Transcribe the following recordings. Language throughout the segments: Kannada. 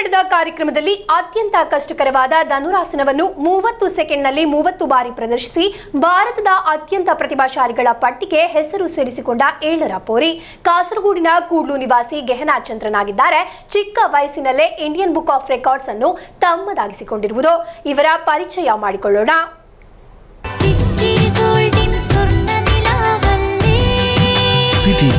ನಡೆದ ಕಾರ್ಯಕ್ರಮದಲ್ಲಿ ಅತ್ಯಂತ ಕಷ್ಟಕರವಾದ ಧನುರಾಸನವನ್ನು 30 ಸೆಕೆಂಡ್ನಲ್ಲಿ 30 ಬಾರಿ ಪ್ರದರ್ಶಿಸಿ ಭಾರತದ ಅತ್ಯಂತ ಪ್ರತಿಭಾಶಾಲಿಗಳ ಪಟ್ಟಿಗೆ ಹೆಸರು ಸೇರಿಸಿಕೊಂಡ 7ರ ಪೋರಿ ಕಾಸರಗೋಡಿನ ಕೂಡ್ಲು ನಿವಾಸಿ ಗೆಹನಾ ಚಂದ್ರನಾಗಿದ್ದಾರೆ. ಚಿಕ್ಕ ವಯಸ್ಸಿನಲ್ಲೇ ಇಂಡಿಯನ್ ಬುಕ್ ಆಫ್ ರೆಕಾರ್ಡ್ಸ್ ಅನ್ನು ತಮ್ಮದಾಗಿಸಿಕೊಂಡಿರುವುದು. ಇವರ ಪರಿಚಯ ಮಾಡಿಕೊಳ್ಳೋಣ. City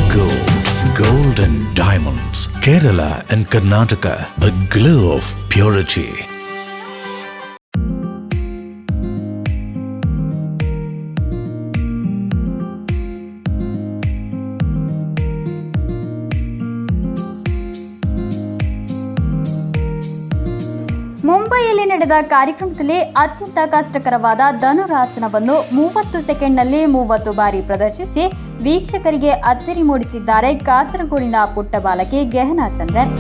Gold and Diamonds, Kerala and Karnataka, the glow of purity. ಮುಂಬೈಯಲ್ಲಿ ನಡೆದ ಕಾರ್ಯಕ್ರಮದಲ್ಲಿ ಅತ್ಯಂತ ಕಷ್ಟಕರವಾದ ಧನುರಾಸನವನ್ನು 30 ಸೆಕೆಂಡ್ನಲ್ಲಿ 30 ಬಾರಿ ಪ್ರದರ್ಶಿಸಿ ವೀಕ್ಷಕರಿಗೆ ಅಚ್ಚರಿ ಮೂಡಿಸಿದ್ದಾರೆ ಕಾಸರಗೋಡಿನ ಪುಟ್ಟ ಬಾಲಕಿ ಗೆಹನಾ ಚಂದ್ರನ್.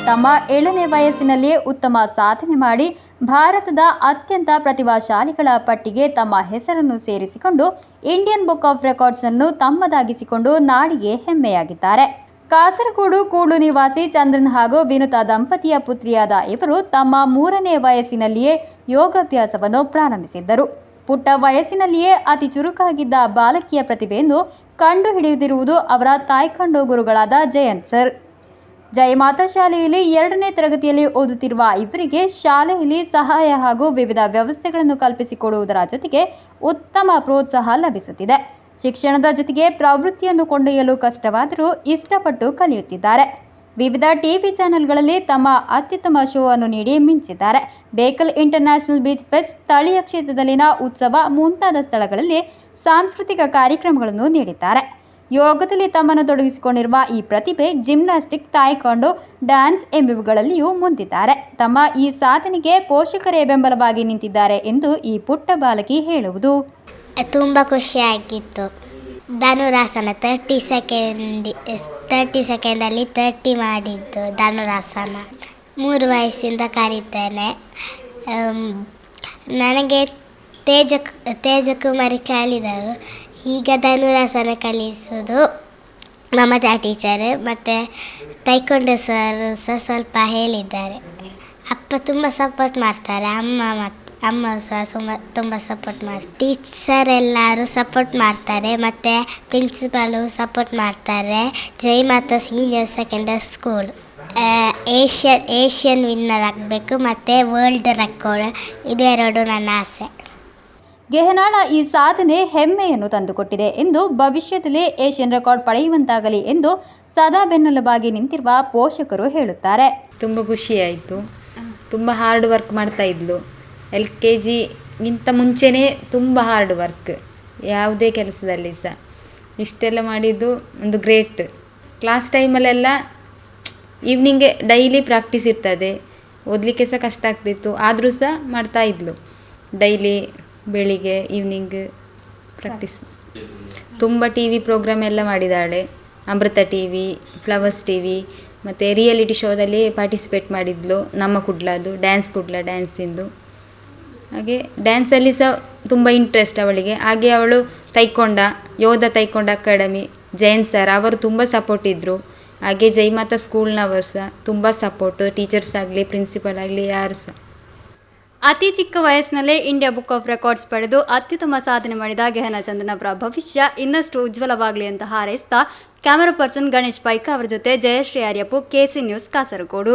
ತಮ್ಮ 7ನೇ ವಯಸ್ಸಿನಲ್ಲಿಯೇ ಉತ್ತಮ ಸಾಧನೆ ಮಾಡಿ ಭಾರತದ ಅತ್ಯಂತ ಪ್ರತಿಭಾಶಾಲಿಗಳ ಪಟ್ಟಿಗೆ ತಮ್ಮ ಹೆಸರನ್ನು ಸೇರಿಸಿಕೊಂಡು ಇಂಡಿಯನ್ ಬುಕ್ ಆಫ್ ರೆಕಾರ್ಡ್ಸ್ ಅನ್ನು ತಮ್ಮದಾಗಿಸಿಕೊಂಡು ನಾಡಿಗೆ ಹೆಮ್ಮೆಯಾಗಿದ್ದಾರೆ. ಕಾಸರಗೋಡು ಕೂಡ್ಲು ನಿವಾಸಿ ಚಂದ್ರನ್ ಹಾಗೂ ವಿನುತಾ ದಂಪತಿಯ ಪುತ್ರಿಯಾದ ಇವರು ತಮ್ಮ 3ನೇ ವಯಸ್ಸಿನಲ್ಲಿಯೇ ಯೋಗಾಭ್ಯಾಸವನ್ನು ಪ್ರಾರಂಭಿಸಿದ್ದರು. ಪುಟ್ಟ ವಯಸ್ಸಿನಲ್ಲಿಯೇ ಅತಿ ಚುರುಕಾಗಿದ್ದ ಬಾಲಕಿಯ ಪ್ರತಿಭೆಯನ್ನು ಕಂಡುಹಿಡಿದಿರುವುದು ಅವರ ತಾಯ್ಕಂಡೋ ಗುರುಗಳಾದ ಜಯಂತ್ ಸರ್. ಜಯಮಾತಾ ಶಾಲೆಯಲ್ಲಿ 2ನೇ ತರಗತಿಯಲ್ಲಿ ಓದುತ್ತಿರುವ ಇವರಿಗೆ ಶಾಲೆಯಲ್ಲಿ ಸಹಾಯ ಹಾಗೂ ವಿವಿಧ ವ್ಯವಸ್ಥೆಗಳನ್ನು ಕಲ್ಪಿಸಿಕೊಡುವುದರ ಜೊತೆಗೆ ಉತ್ತಮ ಪ್ರೋತ್ಸಾಹ ಲಭಿಸುತ್ತಿದೆ. ಶಿಕ್ಷಣದ ಜೊತೆಗೆ ಪ್ರವೃತ್ತಿಯನ್ನು ಕೊಂಡೊಯ್ಯಲು ಕಷ್ಟವಾದರೂ ಇಷ್ಟಪಟ್ಟು ಕಲಿಯುತ್ತಿದ್ದಾರೆ. ವಿವಿಧ ಟಿವಿ ಚಾನೆಲ್ಗಳಲ್ಲಿ ತಮ್ಮ ಅತ್ಯುತ್ತಮ ಶೋ ಅನ್ನು ನೀಡಿ ಮಿಂಚಿದ್ದಾರೆ. ಬೇಕಲ್ ಇಂಟರ್ನ್ಯಾಷನಲ್ ಬೀಚ್ ಫೆಸ್ಟ್, ಸ್ಥಳೀಯ ಕ್ಷೇತ್ರದಲ್ಲಿನ ಉತ್ಸವ ಮುಂತಾದ ಸ್ಥಳಗಳಲ್ಲಿ ಸಾಂಸ್ಕೃತಿಕ ಕಾರ್ಯಕ್ರಮಗಳನ್ನು ನೀಡಿದ್ದಾರೆ. ಯೋಗದಲ್ಲಿ ತಮ್ಮನ್ನು ತೊಡಗಿಸಿಕೊಂಡಿರುವ ಈ ಪ್ರತಿಭೆ ಜಿಮ್ನಾಸ್ಟಿಕ್, ತಾಯ್ಕೊಂಡೋ, ಡ್ಯಾನ್ಸ್ ಎಂಬಿವುಗಳಲ್ಲಿಯೂ ಮುಂದಿದ್ದಾರೆ. ತಮ್ಮ ಈ ಸಾಧನೆಗೆ ಪೋಷಕರೇ ಬೆಂಬಲವಾಗಿ ನಿಂತಿದ್ದಾರೆ ಎಂದು ಈ ಪುಟ್ಟ ಬಾಲಕಿ ಹೇಳುವುದು. ತುಂಬ ಖುಷಿಯಾಗಿತ್ತು. ಧನುರಾಸನ 30 ಸೆಕೆಂಡಲ್ಲಿ 30 ಮಾಡಿದ್ದು ಧನುರಾಸನ. 3 ವಯಸ್ಸಿಂದ ಕರೀತೇನೆ. ನನಗೆ ತೇಜಕುಮಾರಿ ಕಲಿದರು. ಈಗ ಧನುರಾಸನ ಕಲಿಸೋದು ಮಮತಾ ಟೀಚರ್ ಮತ್ತು ತೈಕೊಂಡ ಸರ್ ಸಹ ಸ್ವಲ್ಪ ಹೇಳಿದ್ದಾರೆ. ಅಪ್ಪ ತುಂಬ ಸಪೋರ್ಟ್ ಮಾಡ್ತಾರೆ, ಅಮ್ಮ ಸಹ ತುಂಬ ಸಪೋರ್ಟ್ ಮಾಡ್ತಾರೆ. ಟೀಚರ್ ಎಲ್ಲರೂ ಸಪೋರ್ಟ್ ಮಾಡ್ತಾರೆ ಮತ್ತು ಪ್ರಿನ್ಸಿಪಾಲು ಸಪೋರ್ಟ್ ಮಾಡ್ತಾರೆ. Jayamata senior secondary school Asian winner ಆಗಬೇಕು ಮತ್ತು ವರ್ಲ್ಡ್ ರೆಕಾರ್ಡ್, ಇದೆರಡು ನನ್ನ ಆಸೆ. ಗೆಹನಾಳ ಈ ಸಾಧನೆ ಹೆಮ್ಮೆಯನ್ನು ತಂದುಕೊಟ್ಟಿದೆ ಎಂದು ಭವಿಷ್ಯದಲ್ಲಿ ಏಷ್ಯನ್ ರೆಕಾರ್ಡ್ ಪಡೆಯುವಂತಾಗಲಿ ಎಂದು ಸದಾ ಬೆನ್ನೆಲುಬಾಗಿ ನಿಂತಿರುವ ಪೋಷಕರು ಹೇಳುತ್ತಾರೆ. ತುಂಬ ಖುಷಿಯಾಯಿತು. ತುಂಬ ಹಾರ್ಡ್ ವರ್ಕ್ ಮಾಡ್ತಾ ಇದ್ಲು. LKGಗಿಂತ ಮುಂಚೆನೇ ತುಂಬ ಹಾರ್ಡ್ ವರ್ಕ್, ಯಾವುದೇ ಕೆಲಸದಲ್ಲಿ ಸಹ ಇಷ್ಟೆಲ್ಲ ಮಾಡಿದ್ದು ಒಂದು ಗ್ರೇಟ್. ಕ್ಲಾಸ್ ಟೈಮಲ್ಲೆಲ್ಲ ಈವ್ನಿಂಗ್ ಡೈಲಿ ಪ್ರಾಕ್ಟೀಸ್ ಇರ್ತದೆ, ಓದಲಿಕ್ಕೆ ಸಹ ಕಷ್ಟ ಆಗ್ತಿತ್ತು, ಆದರೂ ಸಹ ಮಾಡ್ತಾಯಿದ್ಲು. ಡೈಲಿ ಬೆಳಿಗ್ಗೆ ಈವ್ನಿಂಗ್ ಪ್ರಾಕ್ಟೀಸ್. ತುಂಬ TV ಪ್ರೋಗ್ರಾಮ್ ಎಲ್ಲ ಮಾಡಿದ್ದಾಳೆ. ಅಮೃತ TV, ಫ್ಲವರ್ಸ್ TV ಮತ್ತು ರಿಯಾಲಿಟಿ ಶೋದಲ್ಲಿ ಪಾರ್ಟಿಸಿಪೇಟ್ ಮಾಡಿದ್ಲು. ನಮ್ಮ ಕುಡ್ಲದು ಡ್ಯಾನ್ಸಿಂದು. ಹಾಗೆ ಡ್ಯಾನ್ಸಲ್ಲಿ ಸಹ ತುಂಬ ಇಂಟ್ರೆಸ್ಟ್ ಅವಳಿಗೆ. ಹಾಗೆ ಅವಳು ಯೋಧ ತೈಕೊಂಡ ಅಕಾಡೆಮಿ, ಜಯಂತ್ ಸರ್ ಅವರು ತುಂಬ ಸಪೋರ್ಟ್ ಇದ್ದರು. ಹಾಗೆ ಜಯಮಾತಾ ಸ್ಕೂಲ್ನವರು ಸಹ ತುಂಬ ಸಪೋರ್ಟು, ಟೀಚರ್ಸ್ ಆಗಲಿ ಪ್ರಿನ್ಸಿಪಲ್ ಆಗಲಿ ಯಾರು ಸಹ. ಅತಿ ಚಿಕ್ಕ ವಯಸ್ಸಿನಲ್ಲೇ ಇಂಡಿಯಾ ಬುಕ್ ಆಫ್ ರೆಕಾರ್ಡ್ಸ್ ಪಡೆದು ಅತ್ಯುತ್ತಮ ಸಾಧನೆ ಮಾಡಿದ ಗೆಹನಾ ಚಂದ್ರನ್ ಅವರ ಭವಿಷ್ಯ ಇನ್ನಷ್ಟು ಉಜ್ವಲವಾಗಲಿ ಅಂತ ಹಾರೈಸ್ತಾ ಕ್ಯಾಮರಾ ಪರ್ಸನ್ ಗಣೇಶ್ ಪೈಕ ಅವರ ಜೊತೆ ಜಯಶ್ರೀ ಆರ್ಯಪ್ಪು, KC ನ್ಯೂಸ್, ಕಾಸರಗೋಡು.